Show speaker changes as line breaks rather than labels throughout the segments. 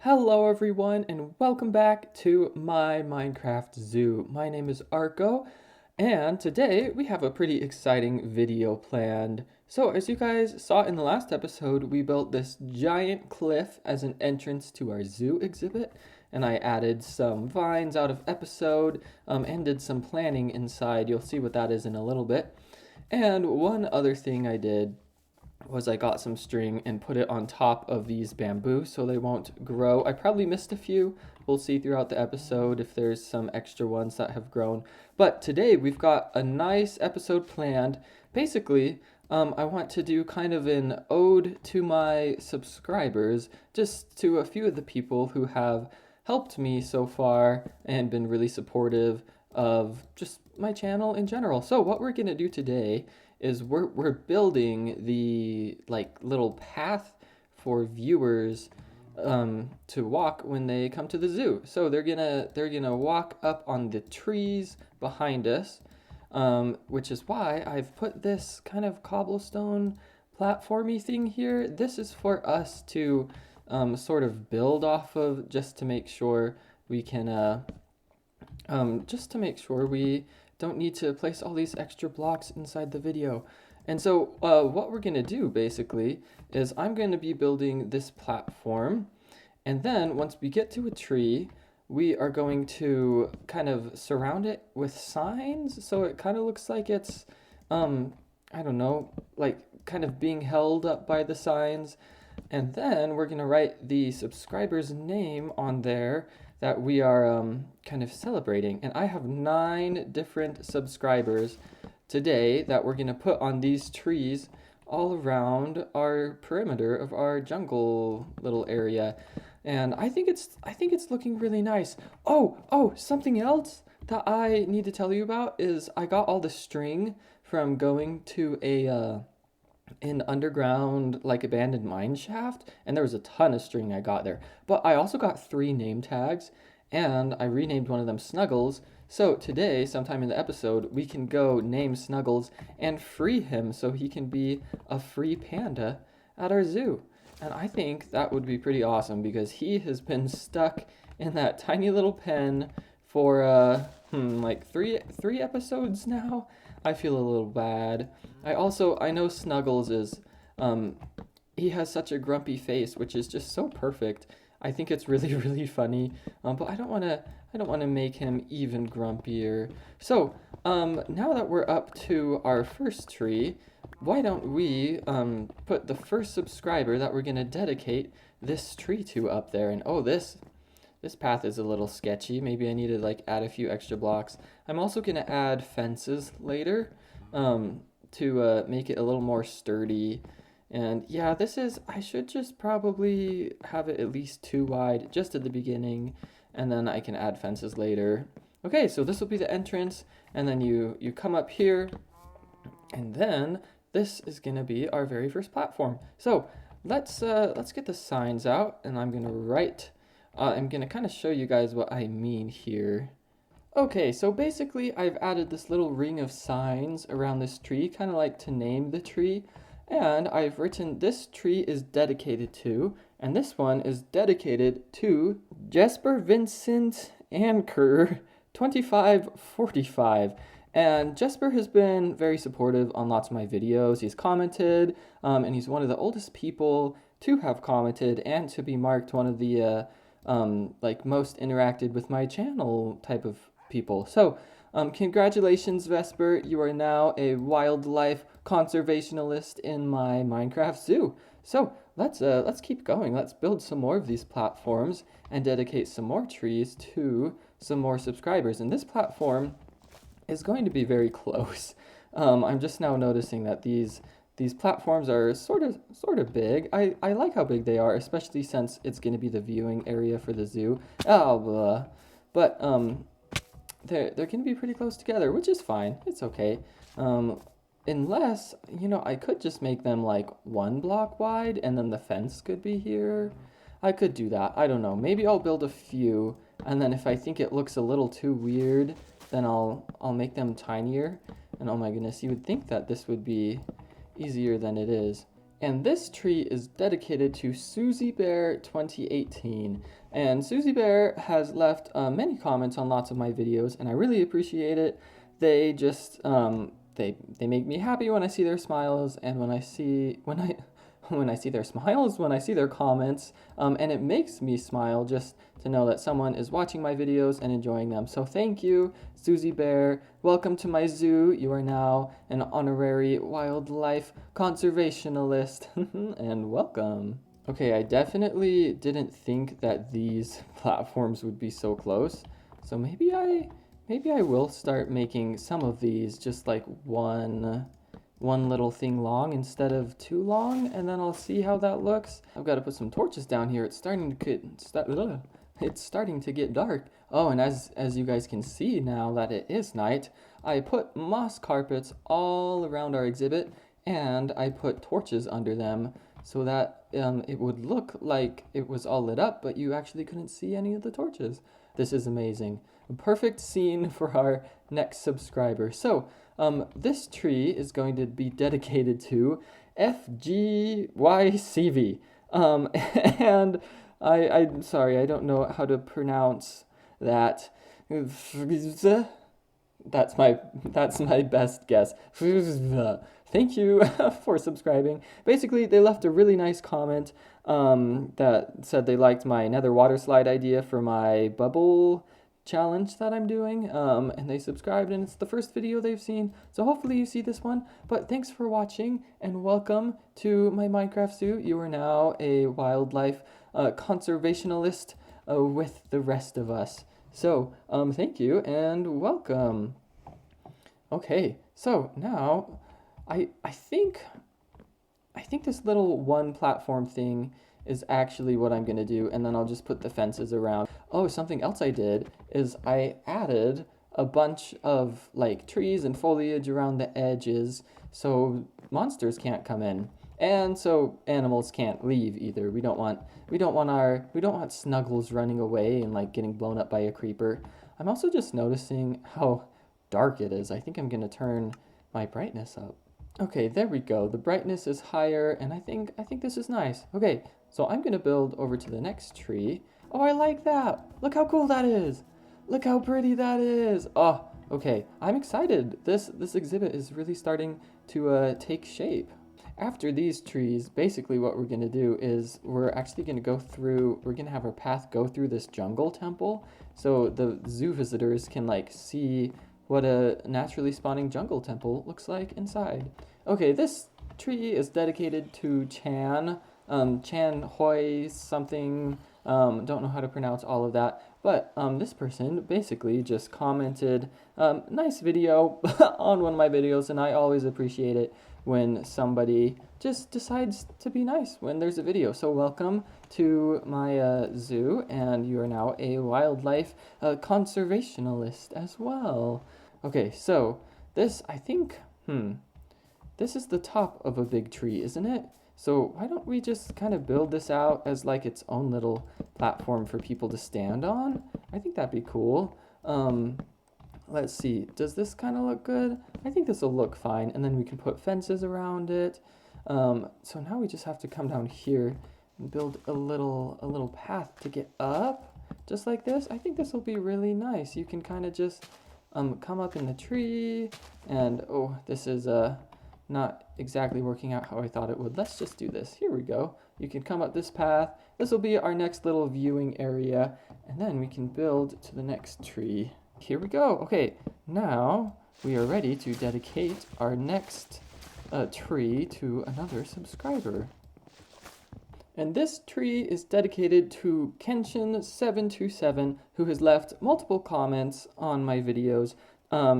Hello everyone and welcome back to my Minecraft zoo. My name is Arco and today we have a pretty exciting video planned. So as you guys saw in the last episode, we built this giant cliff as an entrance to our zoo exhibit, and I added some vines out of episode and did some planning inside. You'll see what that is in a little bit. And one other thing I did was I got some string and put it on top of these bamboo so they won't grow. I probably missed a few. We'll see throughout the episode if there's some extra ones that have grown. But today we've got a nice episode planned. Basically, I want to do kind of an ode to my subscribers, just to a few of the people who have helped me so far and been really supportive of just my channel in general. So what we're gonna do today is we're building the like little path for viewers to walk when they come to the zoo. So they're gonna walk up on the trees behind us, which is why I've put this kind of cobblestone platformy thing here. This is for us to sort of build off of, just to make sure we can just to make sure we don't need to place all these extra blocks inside the video. And so what we're going to do basically is I'm going to be building this platform, and then once we get to a tree, we are going to kind of surround it with signs so it kind of looks like it's I don't know, like kind of being held up by the signs. And then we're going to write the subscriber's name on there that we are kind of celebrating. And I have 9 different subscribers today that we're going to put on these trees all around our perimeter of our jungle little area. And I think it's looking really nice. Oh, something else that I need to tell you about is I got all the string from going to an underground like abandoned mine shaft, and there was a ton of string I got there. But I also got 3 name tags, and I renamed one of them Snuggles. So today, sometime in the episode, we can go name Snuggles and free him so he can be a free panda at our zoo. And I think that would be pretty awesome because he has been stuck in that tiny little pen for like three episodes now. I feel a little bad. I know Snuggles is he has such a grumpy face, which is just so perfect. I think it's really really funny. But I don't want to make him even grumpier. So, now that we're up to our first tree, why don't we put the first subscriber that we're going to dedicate this tree to up there. And this path is a little sketchy. Maybe I need to like add a few extra blocks. I'm also going to add fences later to make it a little more sturdy. And yeah, I should just probably have it at least 2 wide just at the beginning, and then I can add fences later. Okay, so this will be the entrance, and then you come up here, and then this is going to be our very first platform. So let's get the signs out, and I'm going to write. I'm going to kind of show you guys what I mean here. Okay, so basically I've added this little ring of signs around this tree, kind of like to name the tree. And I've written this tree is dedicated to, and this one is dedicated to Jesper Vincent Anker 2545. And Jesper has been very supportive on lots of my videos. He's commented, and he's one of the oldest people to have commented and to be marked one of the like most interacted with my channel type of people. So congratulations, Vesper. You are now a wildlife conservationalist in my Minecraft zoo. So let's keep going. Let's build some more of these platforms and dedicate some more trees to some more subscribers. And this platform is going to be very close. I'm just now noticing that these platforms are sort of big. I like how big they are, especially since it's going to be the viewing area for the zoo. But they're going to be pretty close together, which is fine. It's okay. Unless, I could just make them like 1 block wide, and then the fence could be here. I could do that. I don't know. Maybe I'll build a few, and then if I think it looks a little too weird, then I'll make them tinier. And oh my goodness, you would think that this would be easier than it is. And this tree is dedicated to Susie Bear 2018. And Susie Bear has left many comments on lots of my videos, and I really appreciate it. They just they make me happy when I see their smiles, and when I see their smiles, when I see their comments, and it makes me smile just to know that someone is watching my videos and enjoying them. So thank you, Susie Bear. Welcome to my zoo. You are now an honorary wildlife conservationalist, and welcome. Okay, I definitely didn't think that these platforms would be so close. So maybe I will start making some of these just like one little thing long instead of too long, and then I'll see how that looks. I've got to put some torches down here. It's starting to get dark. Oh, and as you guys can see now that it is night, I put moss carpets all around our exhibit, and I put torches under them so that it would look like it was all lit up, but you actually couldn't see any of the torches. This is amazing. A perfect scene for our next subscriber. So, this tree is going to be dedicated to FGYCV. And I'm sorry, I don't know how to pronounce that. That's my best guess. Thank you for subscribing. Basically, they left a really nice comment that said they liked my nether water slide idea for my bubble challenge that I'm doing, and they subscribed, and it's the first video they've seen, so hopefully you see this one. But thanks for watching, and welcome to my Minecraft zoo. You are now a wildlife conservationalist with the rest of us. So thank you and welcome. Okay, so now I think this little one platform thing is actually what I'm gonna do, and then I'll just put the fences around. Oh, something else I did is I added a bunch of like trees and foliage around the edges so monsters can't come in, and so animals can't leave either. We don't want Snuggles running away and like getting blown up by a creeper. I'm also just noticing how dark it is. I think I'm gonna turn my brightness up. Okay, there we go. The brightness is higher, and I think this is nice. Okay, so I'm gonna build over to the next tree. Oh, I like that. Look how cool that is. Look how pretty that is. Oh, okay. I'm excited. This exhibit is really starting to take shape. After these trees, basically what we're gonna do is we're actually gonna we're gonna have our path go through this jungle temple, so the zoo visitors can like see what a naturally spawning jungle temple looks like inside. Okay, this tree is dedicated to Chan Hoi something. Don't know how to pronounce all of that, but this person basically just commented, nice video on one of my videos, and I always appreciate it when somebody just decides to be nice when there's a video. So welcome to my zoo, and you are now a wildlife conservationalist as well. Okay, so this, I think, this is the top of a big tree, isn't it? So why don't we just kind of build this out as like its own little platform for people to stand on? I think that'd be cool. Let's see, does this kind of look good? I think this will look fine, and then we can put fences around it. So now we just have to come down here and build a little path to get up, just like this. I think this will be really nice. You can kind of just come up in the tree, and oh, this is not exactly working out how I thought it would. Let's just do this. Here we go. You can come up this path. This will be our next little viewing area, and then we can build to the next tree. Here we go. Okay, now we are ready to dedicate our next tree to another subscriber. And this tree is dedicated to Kenshin727, who has left multiple comments on my videos,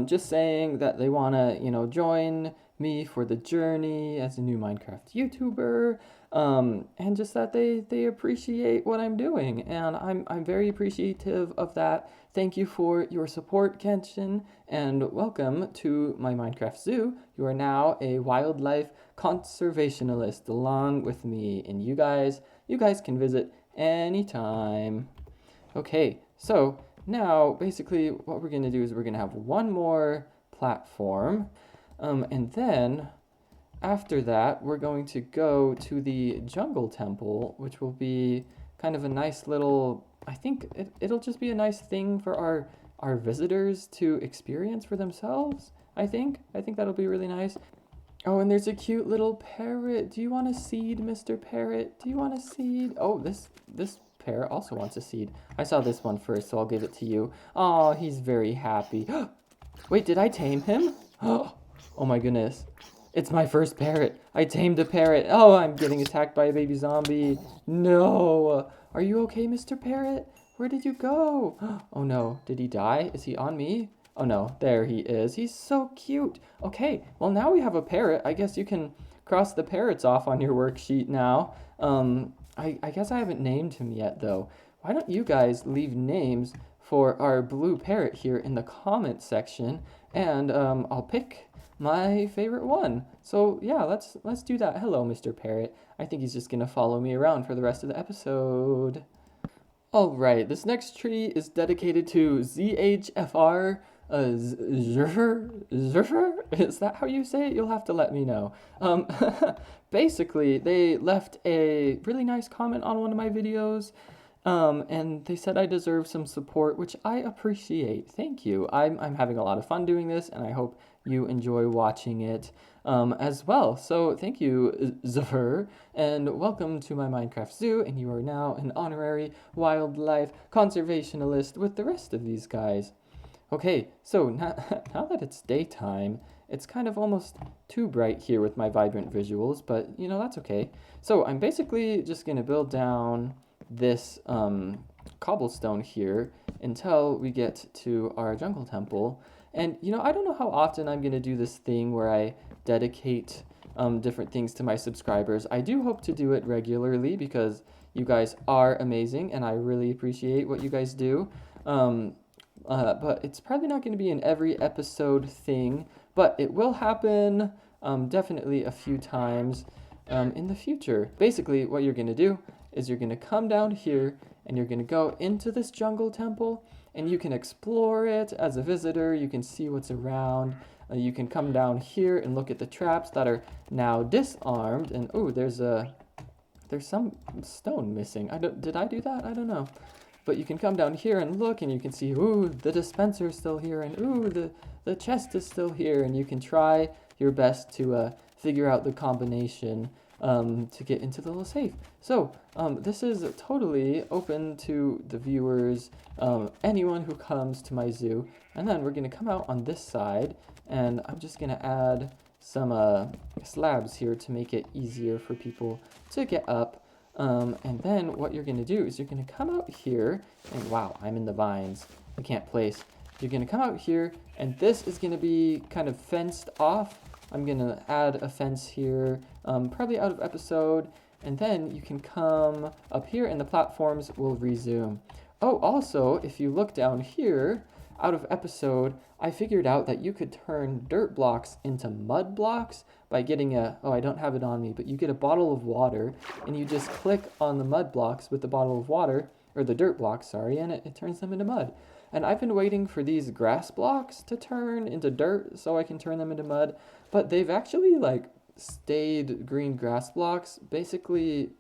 just saying that they want to, join me for the journey as a new Minecraft YouTuber, and just that they appreciate what I'm doing, and I'm very appreciative of that. Thank you for your support, Kenshin, and welcome to my Minecraft zoo. You are now a wildlife conservationalist along with me, and you guys can visit anytime. Okay, so now basically what we're going to do is we're going to have one more platform, and then after that, we're going to go to the jungle temple, which will be kind of a nice little, I think it'll just be a nice thing for our visitors to experience for themselves. I think that'll be really nice. Oh, and there's a cute little parrot. Do you want a seed, Mr. Parrot? Do you want a seed? Oh, this parrot also wants a seed. I saw this one first, so I'll give it to you. Oh, he's very happy. Wait, did I tame him? Oh my goodness. It's my first parrot. I tamed a parrot. Oh, I'm getting attacked by a baby zombie. No. Are you okay, Mr. Parrot? Where did you go? Oh no. Did he die? Is he on me? Oh no. There he is. He's so cute. Okay. Well, now we have a parrot. I guess you can cross the parrots off on your worksheet now. I guess I haven't named him yet, though. Why don't you guys leave names for our blue parrot here in the comment section, and I'll pick my favorite one. So yeah, let's do that. Hello, Mr. Parrot. I think he's just gonna follow me around for the rest of the episode. All right, this next tree is dedicated to ZHFR. Zurfer? Is that how you say it? You'll have to let me know. Basically, they left a really nice comment on one of my videos. And they said I deserve some support, which I appreciate. Thank you. I'm having a lot of fun doing this, and I hope you enjoy watching it as well. So thank you, Zafir, and welcome to my Minecraft Zoo, and you are now an honorary wildlife conservationalist with the rest of these guys. Okay, so now that it's daytime, it's kind of almost too bright here with my vibrant visuals, but you know, that's okay. So I'm basically just gonna build down this cobblestone here until we get to our jungle temple. And you know, I don't know how often I'm gonna do this thing where I dedicate different things to my subscribers. I do hope to do it regularly because you guys are amazing and I really appreciate what you guys do. But it's probably not going to be an every episode thing, but it will happen definitely a few times in the future. Basically, what you're going to do is you're going to come down here and you're going to go into this jungle temple, and you can explore it as a visitor. You can see what's around. You can come down here and look at the traps that are now disarmed. And oh, there's some stone missing. Did I do that? I don't know. But you can come down here and look, and you can see, ooh, the dispenser's still here, and ooh, the chest is still here, and you can try your best to figure out the combination to get into the little safe. So this is totally open to the viewers, anyone who comes to my zoo. And then we're going to come out on this side, and I'm just going to add some slabs here to make it easier for people to get up. And then what you're going to do is you're going to come out here, and wow, I'm in the vines. I can't place. You're going to come out here, and this is going to be kind of fenced off. I'm going to add a fence here, probably out of episode, and then you can come up here and the platforms will resume. Oh, also, if you look down here, out of episode, I figured out that you could turn dirt blocks into mud blocks by getting I don't have it on me, but you get a bottle of water and you just click on the mud blocks with the bottle of water, or the dirt blocks, sorry, and it turns them into mud. And I've been waiting for these grass blocks to turn into dirt so I can turn them into mud, but they've actually stayed green grass blocks basically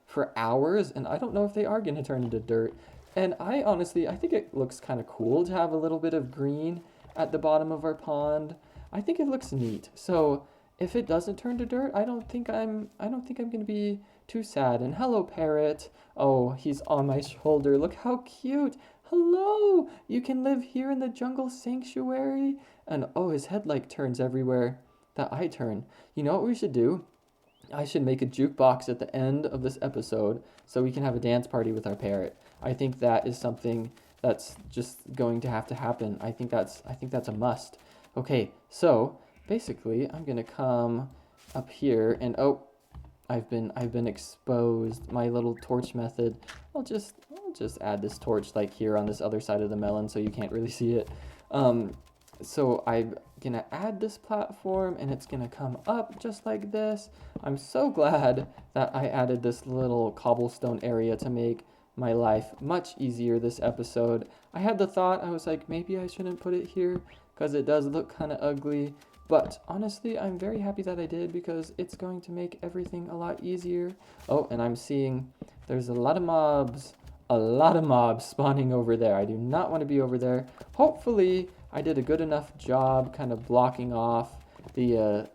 for hours, and I don't know if they are going to turn into dirt. And I think it looks kind of cool to have a little bit of green at the bottom of our pond. I think it looks neat. So if it doesn't turn to dirt, I don't think I'm going to be too sad. And hello, parrot. Oh, he's on my shoulder. Look how cute. Hello. You can live here in the jungle sanctuary. And oh, his head turns everywhere that I turn. You know what we should do? I should make a jukebox at the end of this episode so we can have a dance party with our parrot. I think that is something that's just going to have to happen. I think that's a must. Okay, so basically I'm gonna come up here and oh, I've been exposed. My little torch method. I'll just add this torch here on this other side of the melon so you can't really see it. So I'm gonna add this platform and it's gonna come up just like this. I'm so glad that I added this little cobblestone area to make my life much easier this episode. I had the thought, I was like, maybe I shouldn't put it here because it does look kind of ugly, But honestly, I'm very happy that I did because it's going to make everything a lot easier. Oh, and I'm seeing there's a lot of mobs spawning over there. I do not want to be over there. Hopefully, I did a good enough job kind of blocking off the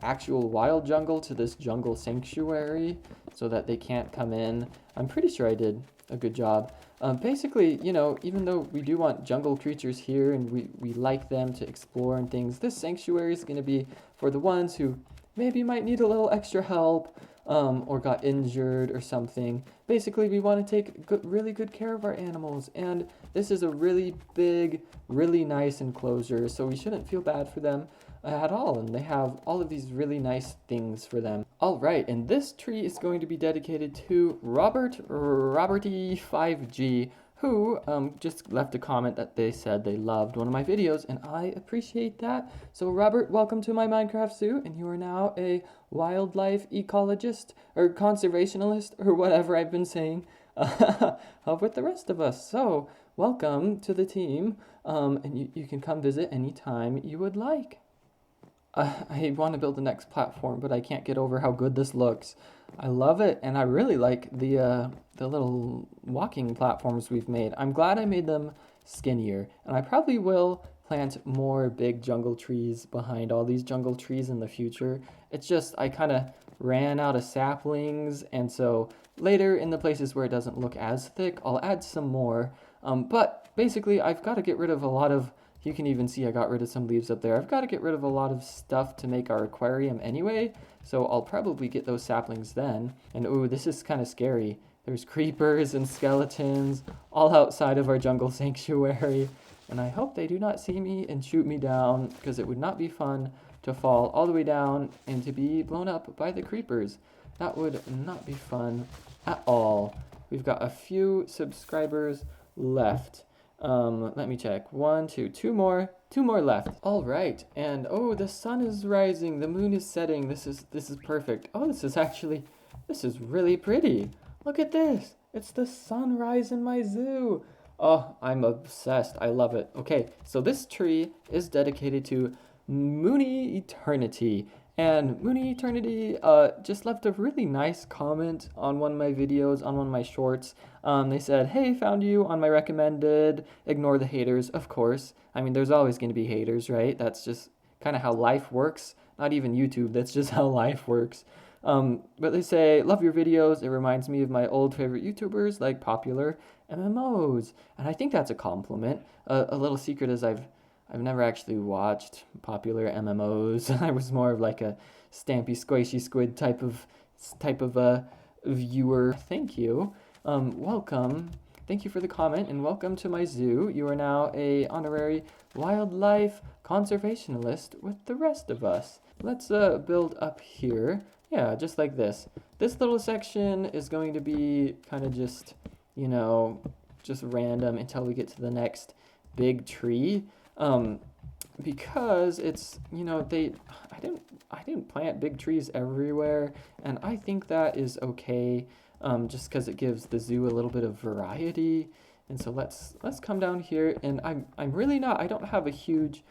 actual wild jungle to this jungle sanctuary so that they can't come in. I'm pretty sure I did a good job. Basically, even though we do want jungle creatures here and we like them to explore and things, this sanctuary is going to be for the ones who maybe might need a little extra help, or got injured or something. Basically, we want to take really good care of our animals, and this is a really big, really nice enclosure, so we shouldn't feel bad for them at all, and they have all of these really nice things for them. All right, and this tree is going to be dedicated to Roberty5G, who just left a comment that they said they loved one of my videos, and I appreciate that. So Robert, welcome to my Minecraft zoo, and you are now a wildlife ecologist or conservationalist or whatever I've been saying with the rest of us. So welcome to the team, and you can come visit anytime you would like. I want to build the next platform, but I can't get over how good this looks. I love it, and I really like the little walking platforms we've made. I'm glad I made them skinnier, and I probably will plant more big jungle trees behind all these jungle trees in the future. It's just I kind of ran out of saplings, and so later in the places where it doesn't look as thick, I'll add some more. But basically, I've got to get rid of a lot of. You can even see I got rid of some leaves up there. I've got to get rid of a lot of stuff to make our aquarium anyway, so I'll probably get those saplings then. And ooh, this is kind of scary. There's creepers and skeletons all outside of our jungle sanctuary, and I hope they do not see me and shoot me down, because it would not be fun to fall all the way down and to be blown up by the creepers. That would not be fun at all. We've got a few subscribers left. Let me check. Two more left. All right. And oh, the sun is rising. The moon is setting. This is perfect. Oh, this is really pretty. Look at this. It's the sunrise in my zoo. Oh, I'm obsessed. I love it. Okay, so this tree is dedicated to Moony Eternity. And Moony Eternity just left a really nice comment on one of my videos, on one of my shorts. They said, hey, found you on my recommended. Ignore the haters, of course. I mean, there's always going to be haters, right? That's just kind of how life works. Not even YouTube, that's just how life works. But they say, love your videos. It reminds me of my old favorite YouTubers like popular MMOs. And I think that's a compliment. A little secret is I've never actually watched popular MMOs. I was more of like a Stampy Squishy Squid type of viewer. Thank you. Welcome. Thank you for the comment, and welcome to my zoo. You are now a honorary wildlife conservationalist with the rest of us. Let's build up here. Yeah, just like this. This little section is going to be kind of just, just random until we get to the next big tree. Because it's, I didn't plant big trees everywhere, and I think that is okay, just because it gives the zoo a little bit of variety. And so let's come down here, and I'm really not, I don't have a huge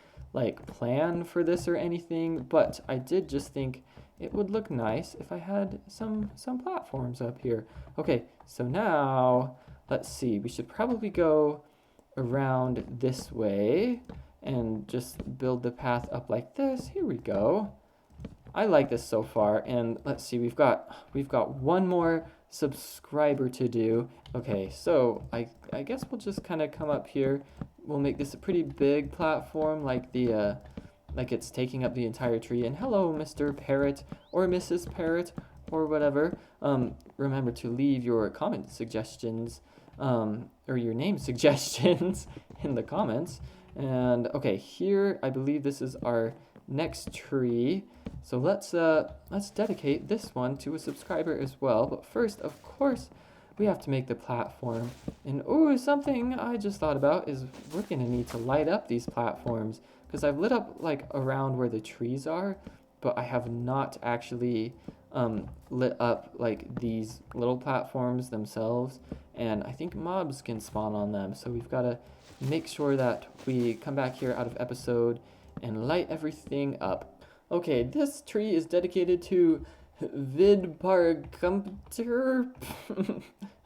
plan for this or anything, but I did just think it would look nice if I had some platforms up here. Okay, so now let's see, we should probably go around this way and just build the path up like this. Here we go. I like this so far, and let's see, we've got one more subscriber to do. Okay, so I guess we'll just kind of come up here. We'll make this a pretty big platform, like it's taking up the entire tree. And hello, Mr. Parrot or Mrs. Parrot or whatever. Remember to leave your comment suggestions, or your name suggestions in the comments. And okay, here I believe this is our next tree. So let's dedicate this one to a subscriber as well. But first, of course, we have to make the platform. And oh, something I just thought about is we're gonna need to light up these platforms, because I've lit up around where the trees are, but I have not actually lit up these little platforms themselves, and I think mobs can spawn on them. So we've got to make sure that we come back here out of episode and light everything up. Okay, this tree is dedicated to Vidpargumpter.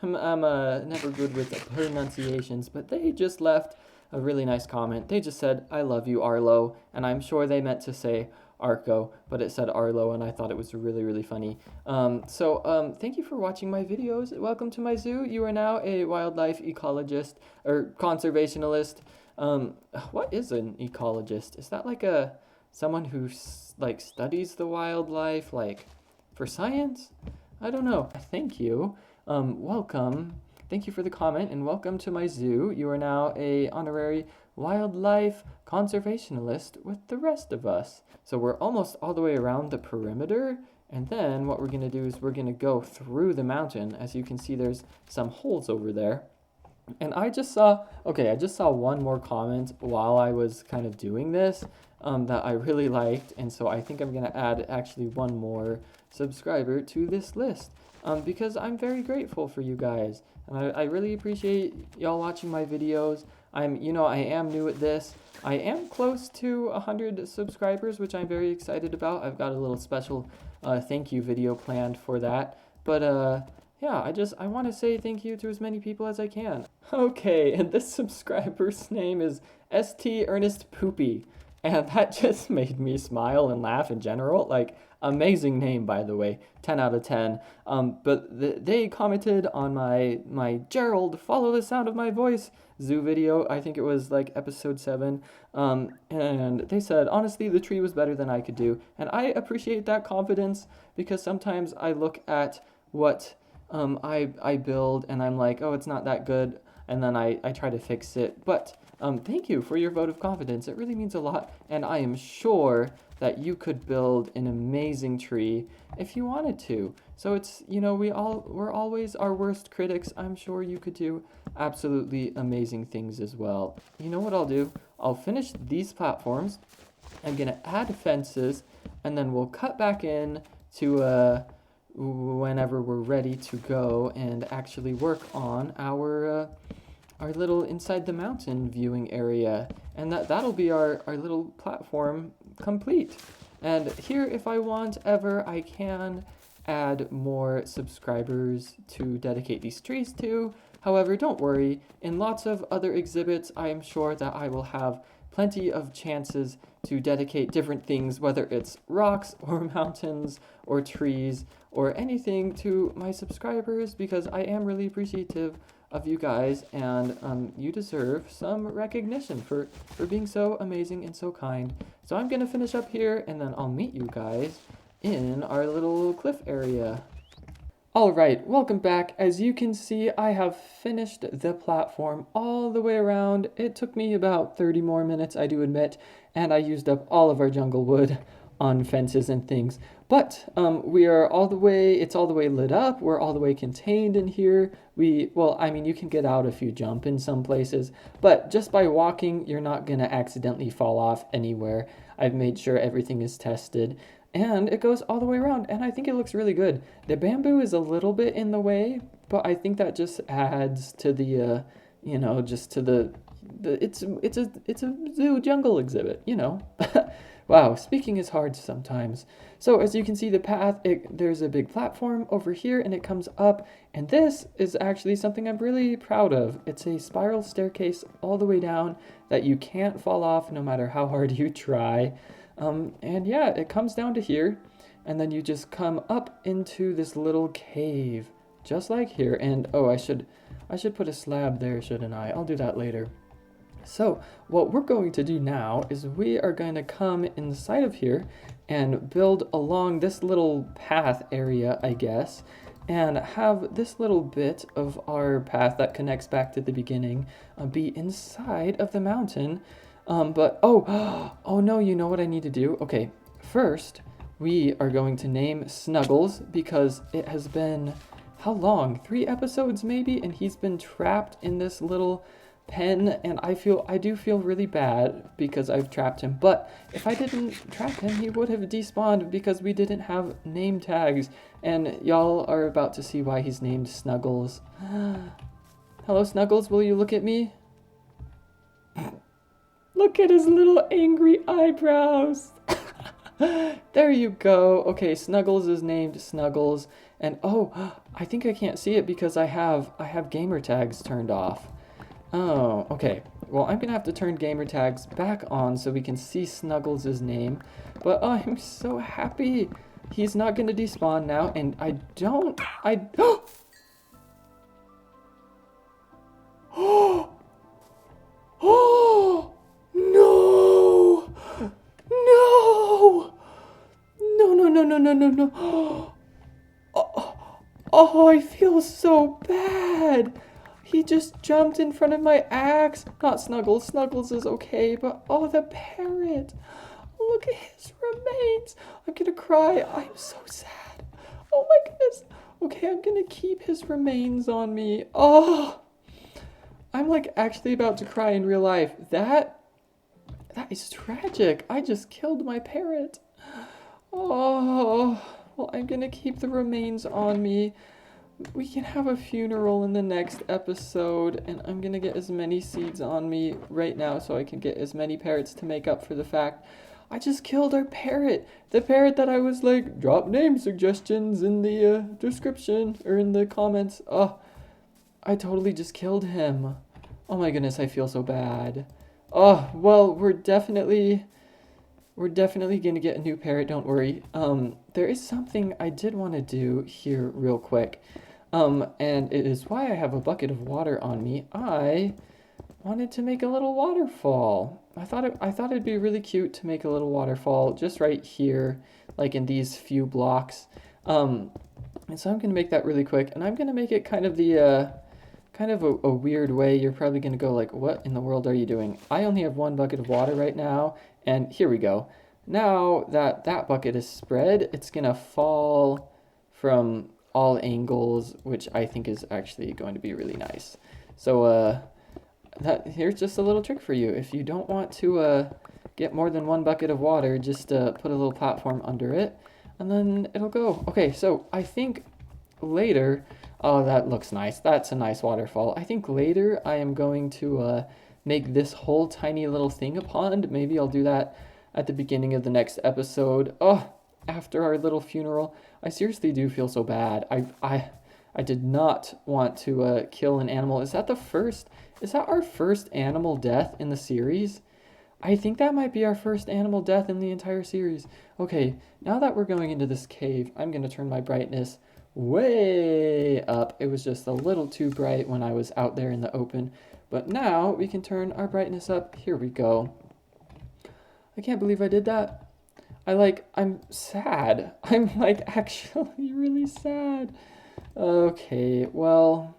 I'm never good with pronunciations, but they just left a really nice comment. They just said, "I love you, Arlo," and I'm sure they meant to say Arco, but it said Arlo, and I thought it was really, really funny. Thank you for watching my videos. Welcome to my zoo. You are now a wildlife ecologist or conservationalist. What is an ecologist? Is that like someone who like studies the wildlife, like for science? I don't know. Thank you. Welcome. Thank you for the comment and welcome to my zoo. You are now a honorary wildlife conservationalist with the rest of us. So we're almost all the way around the perimeter, and then what we're going to do is we're going to go through the mountain. As you can see, there's some holes over there. And I just saw one more comment while I was kind of doing this that I really liked, and so I think I'm going to add actually one more subscriber to this list because I'm very grateful for you guys. And I really appreciate y'all watching my videos. I am new at this. I am close to 100 subscribers, which I'm very excited about. I've got a little special thank you video planned for that. But yeah, I want to say thank you to as many people as I can. Okay, and this subscriber's name is ST Ernest Poopy. And that just made me smile and laugh in general. Like, amazing name, by the way. 10 out of 10. They commented on my Gerald, Follow the Sound of My Voice zoo video. I think it was like episode 7. And they said, honestly, the tree was better than I could do. And I appreciate that confidence because sometimes I look at what I build and I'm like, oh, it's not that good. And then I try to fix it. But thank you for your vote of confidence. It really means a lot. And I am sure that you could build an amazing tree if you wanted to. So it's, we're always our worst critics. I'm sure you could do absolutely amazing things as well. You know what I'll do? I'll finish these platforms. I'm going to add fences, and then we'll cut back in to whenever we're ready to go and actually work on our little inside the mountain viewing area, and that'll be our little platform complete. And here, if I want ever, I can add more subscribers to dedicate these trees to. However, don't worry, in lots of other exhibits I am sure that I will have plenty of chances to dedicate different things, whether it's rocks or mountains or trees or anything, to my subscribers, because I am really appreciative of you guys, and you deserve some recognition for being so amazing and so kind. So I'm gonna finish up here, and then I'll meet you guys in our little cliff area. Alright, welcome back. As you can see, I have finished the platform all the way around. It took me about 30 more minutes, I do admit, and I used up all of our jungle wood on fences and things. But we are it's all the way lit up, we're all the way contained in here. You can get out if you jump in some places, but just by walking, you're not gonna accidentally fall off anywhere. I've made sure everything is tested. And it goes all the way around, and I think it looks really good. The bamboo is a little bit in the way, but I think that just adds to the, it's a zoo jungle exhibit, Wow, speaking is hard sometimes. So as you can see the path, there's a big platform over here, and it comes up, and this is actually something I'm really proud of. It's a spiral staircase all the way down that you can't fall off no matter how hard you try. And yeah, it comes down to here, and then you just come up into this little cave, just like here. And oh, I should put a slab there, shouldn't I? I'll do that later. So what we're going to do now is we are going to come inside of here and build along this little path area, I guess, and have this little bit of our path that connects back to the beginning be inside of the mountain. Oh no, you know what I need to do? Okay, first, we are going to name Snuggles because it has been, how long? 3 episodes maybe? And he's been trapped in this little pen, and I do feel really bad because I've trapped him. But if I didn't trap him, he would have despawned because we didn't have name tags. And y'all are about to see why he's named Snuggles. Hello, Snuggles, will you look at me? Look at his little angry eyebrows. There you go. Okay, Snuggles is named Snuggles. And oh, I think I can't see it because I have gamer tags turned off. Oh, okay. Well, I'm gonna have to turn gamer tags back on so we can see Snuggles' name. But oh, I'm so happy. He's not gonna despawn now, and I Oh! Oh! No! No! No, no, no, no, no, no, no. Oh, oh, I feel so bad. He just jumped in front of my axe. Not Snuggles. Snuggles is okay, but oh, the parrot. Look at his remains. I'm gonna cry. I'm so sad. Oh my goodness. Okay, I'm gonna keep his remains on me. Oh, I'm like actually about to cry in real life. That is tragic. I just killed my parrot. Oh, well, I'm gonna keep the remains on me. We can have a funeral in the next episode, and I'm gonna get as many seeds on me right now so I can get as many parrots to make up for the fact I just killed our parrot. The parrot that I was like, drop name suggestions in the description or in the comments. Oh, I totally just killed him. Oh my goodness, I feel so bad. Oh, well, we're definitely gonna get a new parrot, don't worry. There is something I did want to do here real quick. And it is why I have a bucket of water on me. I wanted to make a little waterfall. I thought it'd be really cute to make a little waterfall just right here, like in these few blocks. And so I'm gonna make that really quick, and I'm gonna make it kind of the kind of a weird way. You're probably gonna go like, what in the world are you doing? I only have one bucket of water right now, and here we go. Now that bucket is spread, it's gonna fall from all angles, which I think is actually going to be really nice. So here's just a little trick for you. If you don't want to get more than one bucket of water, just put a little platform under it, and then it'll go. Okay, so I think later, oh, that looks nice. That's a nice waterfall. I think later I am going to make this whole tiny little thing a pond. Maybe I'll do that at the beginning of the next episode. Oh, after our little funeral. I seriously do feel so bad. I did not want to kill an animal. Is that our first animal death in the series? I think that might be our first animal death in the entire series. Okay, now that we're going into this cave, I'm going to turn my brightness way up. It was just a little too bright when I was out there in the open. But now we can turn our brightness up. Here we go. I can't believe I did that. I'm sad. I'm like actually really sad. Okay, well,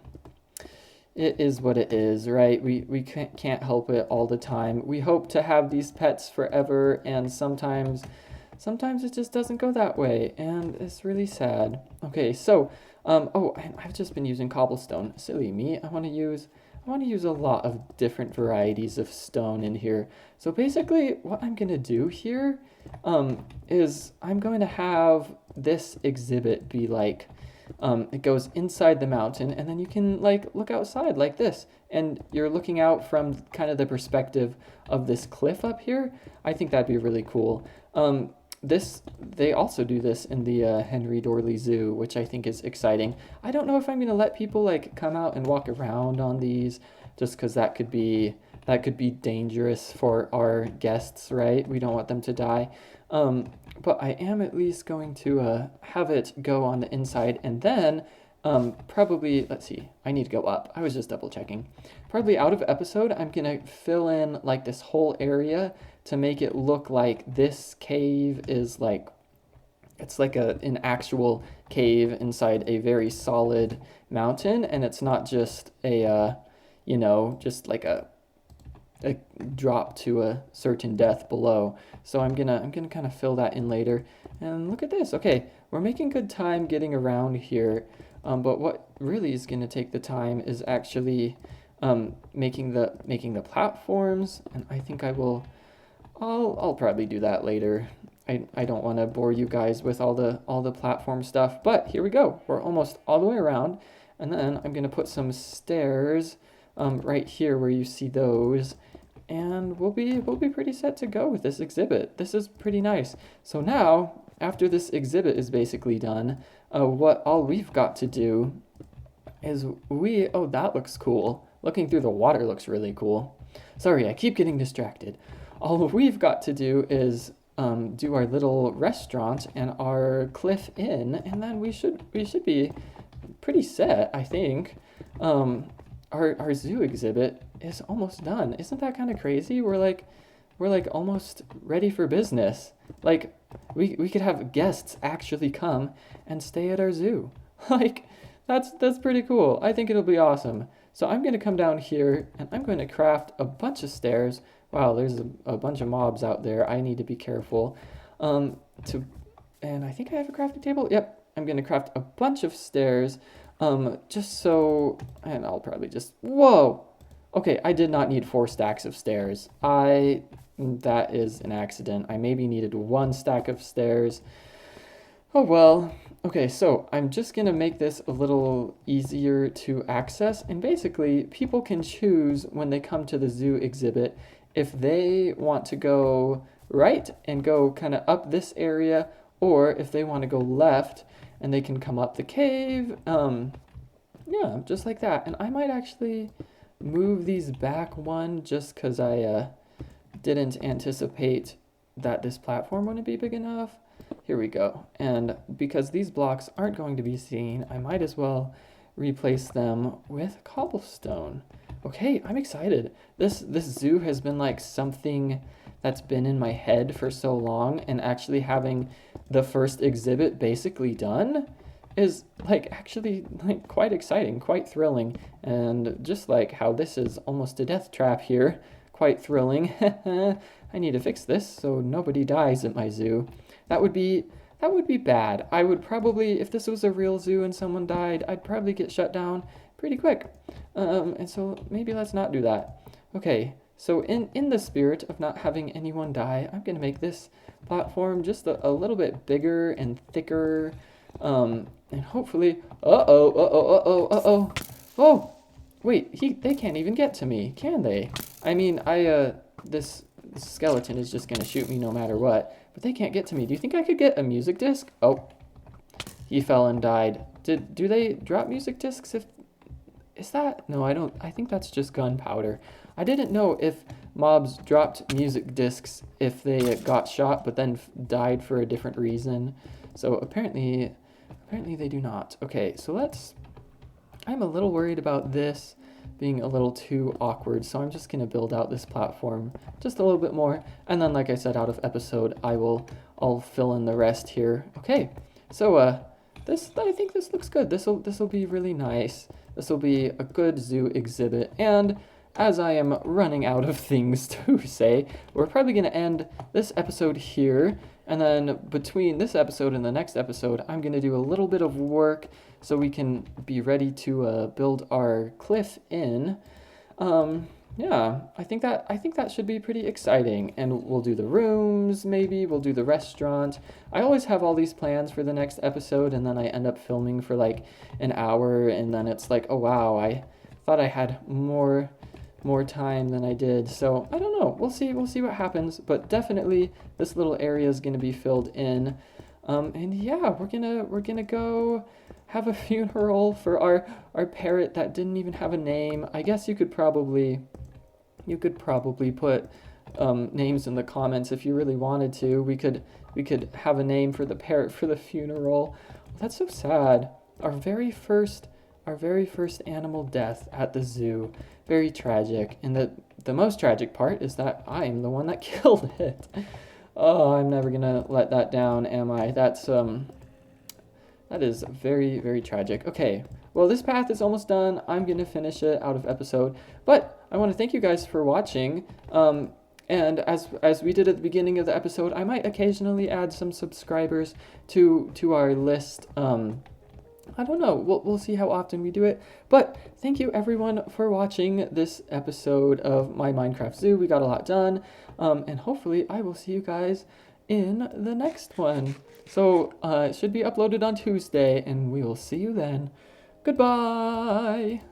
it is what it is, right? We can't help it all the time. We hope to have these pets forever, and sometimes it just doesn't go that way, and it's really sad. Okay, so, oh, and I've just been using cobblestone. Silly me. I want to use a lot of different varieties of stone in here. So basically, what I'm going to do here is I'm going to have this exhibit be like, it goes inside the mountain, and then you can like look outside like this, and you're looking out from kind of the perspective of this cliff up here. I think that'd be really cool. They also do this in the Henry Dorley Zoo, which I think is exciting. I don't know if I'm going to let people like come out and walk around on these, just because that could be dangerous for our guests, right? We don't want them to die. But I am at least going to have it go on the inside, and then probably, let's see, I need to go up. I was just double checking. Probably out of episode, I'm going to fill in like this whole area to make it look like this cave is like, it's like an actual cave inside a very solid mountain, and it's not just a, just like a drop to a certain depth below. So I'm gonna kind of fill that in later. And look at this. Okay, we're making good time getting around here. But what really is gonna take the time is actually making the platforms. And I think I'll probably do that later. I don't want to bore you guys with all the platform stuff. But here we go. We're almost all the way around. And then I'm gonna put some stairs right here where you see those. and we'll be pretty set to go with this exhibit. This is pretty nice. So now, after this exhibit is basically done, what all we've got to do is oh, that looks cool. Looking through the water looks really cool. Sorry, I keep getting distracted. All we've got to do is do our little restaurant and our cliff inn, and then we should be pretty set, I think. Our zoo exhibit is almost done. Isn't that kind of crazy? We're like almost ready for business. Like we could have guests actually come and stay at our zoo. Like that's pretty cool. I think it'll be awesome. So I'm going to come down here and I'm going to craft a bunch of stairs. Wow, there's a bunch of mobs out there. I need to be careful. And I think I have a crafting table. Yep, I'm going to craft a bunch of stairs. Just so, and I'll probably just, whoa. Okay, I did not need 4 stacks of stairs. That is an accident. I maybe needed 1 stack of stairs. Oh well. Okay, so I'm just gonna make this a little easier to access, and basically people can choose when they come to the zoo exhibit if they want to go right and go kind of up this area, or if they want to go left and they can come up the cave. Yeah, just like that. And I might actually move these back 1 just because I didn't anticipate that this platform wouldn't be big enough. Here we go. And because these blocks aren't going to be seen, I might as well replace them with cobblestone. Okay, I'm excited. This zoo has been like something that's been in my head for so long, and actually having the first exhibit basically done is like actually like quite exciting, quite thrilling. And just like how this is almost a death trap here, quite thrilling. I need to fix this so nobody dies at my zoo. That would be bad. I would probably, if this was a real zoo and someone died, I'd probably get shut down pretty quick. And so maybe let's not do that. Okay, so in the spirit of not having anyone die, I'm gonna make this platform just a little bit bigger and thicker. And hopefully, oh, wait, they can't even get to me, can they? I mean, this skeleton is just gonna shoot me no matter what, but they can't get to me. Do you think I could get a music disc? Oh, he fell and died. Do they drop music discs is that? No, I don't. I think that's just gunpowder. I didn't know if mobs dropped music discs if they got shot but then died for a different reason. So apparently they do not. Okay, so I'm a little worried about this being a little too awkward, so I'm just gonna build out this platform just a little bit more, and then like I said, out of episode I'll fill in the rest here. Okay, so I think this looks good. This'll be really nice. This will be a good zoo exhibit, and as I am running out of things to say, we're probably going to end this episode here, and then between this episode and the next episode, I'm going to do a little bit of work so we can be ready to build our cliff inn. Yeah, I think that should be pretty exciting, and we'll do the rooms, maybe we'll do the restaurant. I always have all these plans for the next episode, and then I end up filming for like an hour, and then it's like, oh wow, I thought I had more time than I did. So I don't know, we'll see what happens, but definitely this little area is going to be filled in. And yeah, we're gonna go have a funeral for our parrot that didn't even have a name. I guess you could probably put names in the comments if you really wanted to. We could have a name for the parrot for the funeral. That's so sad. Our very first animal death at the zoo. Very tragic. And the most tragic part is that I'm the one that killed it. Oh, I'm never gonna let that down, am I? That is very, very tragic. Okay, well, this path is almost done. I'm gonna finish it out of episode, but I want to thank you guys for watching. And as we did at the beginning of the episode, I might occasionally add some subscribers to our list. I don't know. We'll see how often we do it. But thank you everyone for watching this episode of my Minecraft Zoo. We got a lot done. And hopefully I will see you guys in the next one. So it should be uploaded on Tuesday, and we will see you then. Goodbye.